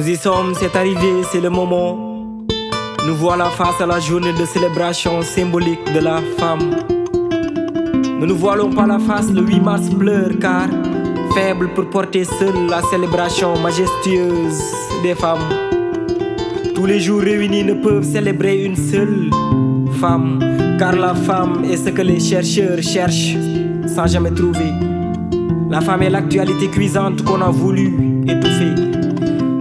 y sommes, c'est arrivé, c'est le moment. Nous voilà face à la journée de célébration symbolique de la femme. Ne nous voilons pas la face, le 8 mars pleure car faible pour porter seule la célébration majestueuse des femmes. Tous les jours réunis ne peuvent célébrer une seule femme, car la femme est ce que les chercheurs cherchent sans jamais trouver. La femme est l'actualité cuisante qu'on a voulu étouffer.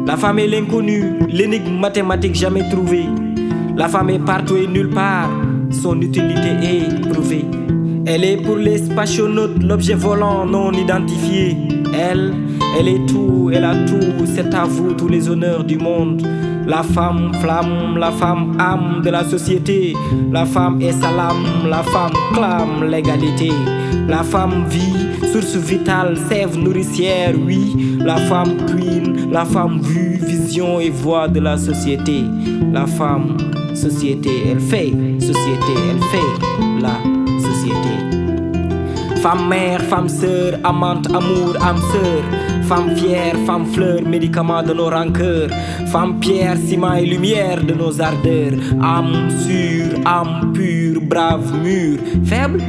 La femme est l'inconnu, l'énigme mathématique jamais trouvée. La femme est partout et nulle part, son utilité est prouvée. Elle est pour les spationautes l'objet volant non identifié. Elle est tout, elle a tout, c'est à vous tous les honneurs du monde. La femme flamme, la femme âme de la société. La femme est salam, la femme clame l'égalité. La femme vie, source vitale, sève nourricière, oui. La femme queen, la femme vue, vision et voix de la société. La femme, société, elle fait, société, elle fait la société. Femme mère, femme sœur, amante, amour, âme sœur. Femme fière, femme fleur, médicament de nos rancœurs. Femme pierre, ciment et lumière de nos ardeurs. Âme sûre, âme pure, brave, mûre. Faible,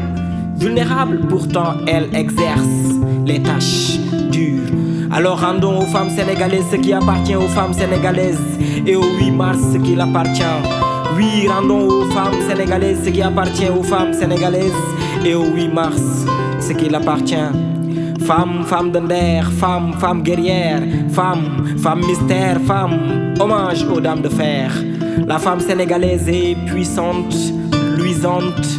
vulnérable, pourtant elle exerce les tâches dures. Alors rendons aux femmes sénégalaises ce qui appartient aux femmes sénégalaises. Et au 8 mars ce qui l'appartient. Oui, rendons aux femmes sénégalaises ce qui appartient aux femmes sénégalaises. Et au 8 mars ce qui l'appartient. Femme, femme de Nder, femme, femme guerrière, femme, femme mystère, femme, hommage aux dames de fer. La femme sénégalaise est puissante, luisante,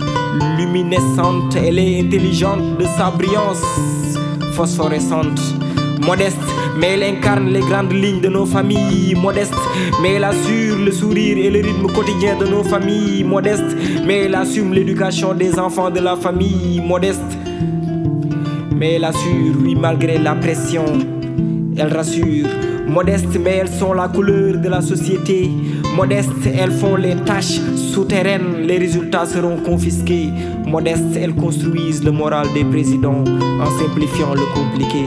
luminescente. Elle est intelligente de sa brillance phosphorescente. Modeste, mais elle incarne les grandes lignes de nos familles. Modeste, mais elle assure le sourire et le rythme quotidien de nos familles. Modeste, mais elle assume l'éducation des enfants de la famille. Modeste, mais elle assure, oui, malgré la pression, elle rassure. Modeste, mais elles sont la couleur de la société. Modeste, elles font les tâches souterraines, les résultats seront confisqués. Modeste, elles construisent le moral des présidents en simplifiant le compliqué.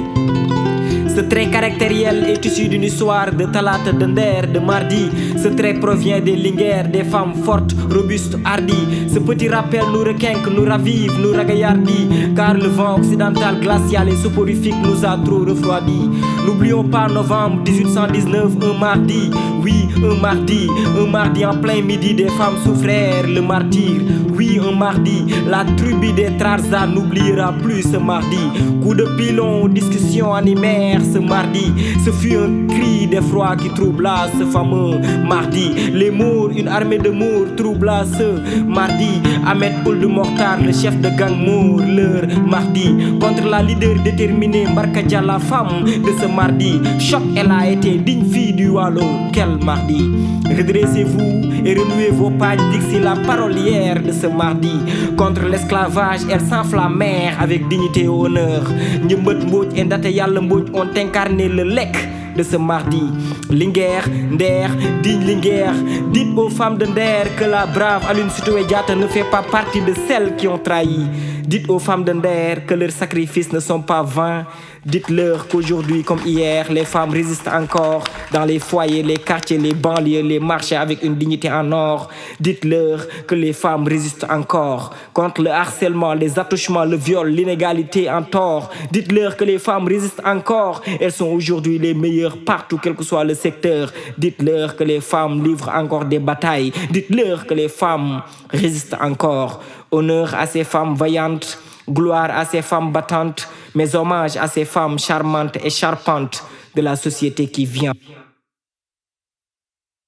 Ce trait caractériel est issu d'une histoire de Talata, de Nder, de Mardi. Ce trait provient des Linguères, des femmes fortes, robustes, hardies. Ce petit rappel nous requinque, nous ravive, nous ragaillardit. Car le vent occidental, glacial et soporifique nous a trop refroidis. N'oublions pas novembre 1819, un mardi. Oui, un mardi en plein midi, des femmes souffrèrent le martyre. Oui, un mardi, la tribu des Trarza n'oubliera plus ce mardi. Coup de pilon, discussion animère ce mardi. Ce fut un cri d'effroi qui troubla ce fameux mardi. Les morts, une armée de morts troubla ce mardi. Ahmed Ould Mokhtar, le chef de gang mort leur mardi. Contre la leader déterminée, Mbarka, la femme de ce mardi. Choc, elle a été digne fille du Wallo. Quel mardi! Redressez-vous et renouez vos pagnes, dixit la parolière de ce mardi. Contre l'esclavage, elle s'enflammèrent avec dignité et honneur. Njëmbët Mbodj et Ndate Yalla Mbodj ont incarné le lec de ce mardi. Linguère, Nder, digne Linguère. Dites aux femmes de Nder que la brave Aline Sitoé Diatta ne fait pas partie de celles qui ont trahi. Dites aux femmes de Nder que leurs sacrifices ne sont pas vains. Dites-leur qu'aujourd'hui comme hier, les femmes résistent encore dans les foyers, les quartiers, les banlieues, les marchés avec une dignité en or. Dites-leur que les femmes résistent encore contre le harcèlement, les attouchements, le viol, l'inégalité en tort. Dites-leur que les femmes résistent encore. Elles sont aujourd'hui les meilleures partout, quel que soit le secteur. Dites-leur que les femmes livrent encore des batailles. Dites-leur que les femmes résistent encore. Honneur à ces femmes vaillantes, gloire à ces femmes battantes, mes hommages à ces femmes charmantes et charpantes de la société qui vient.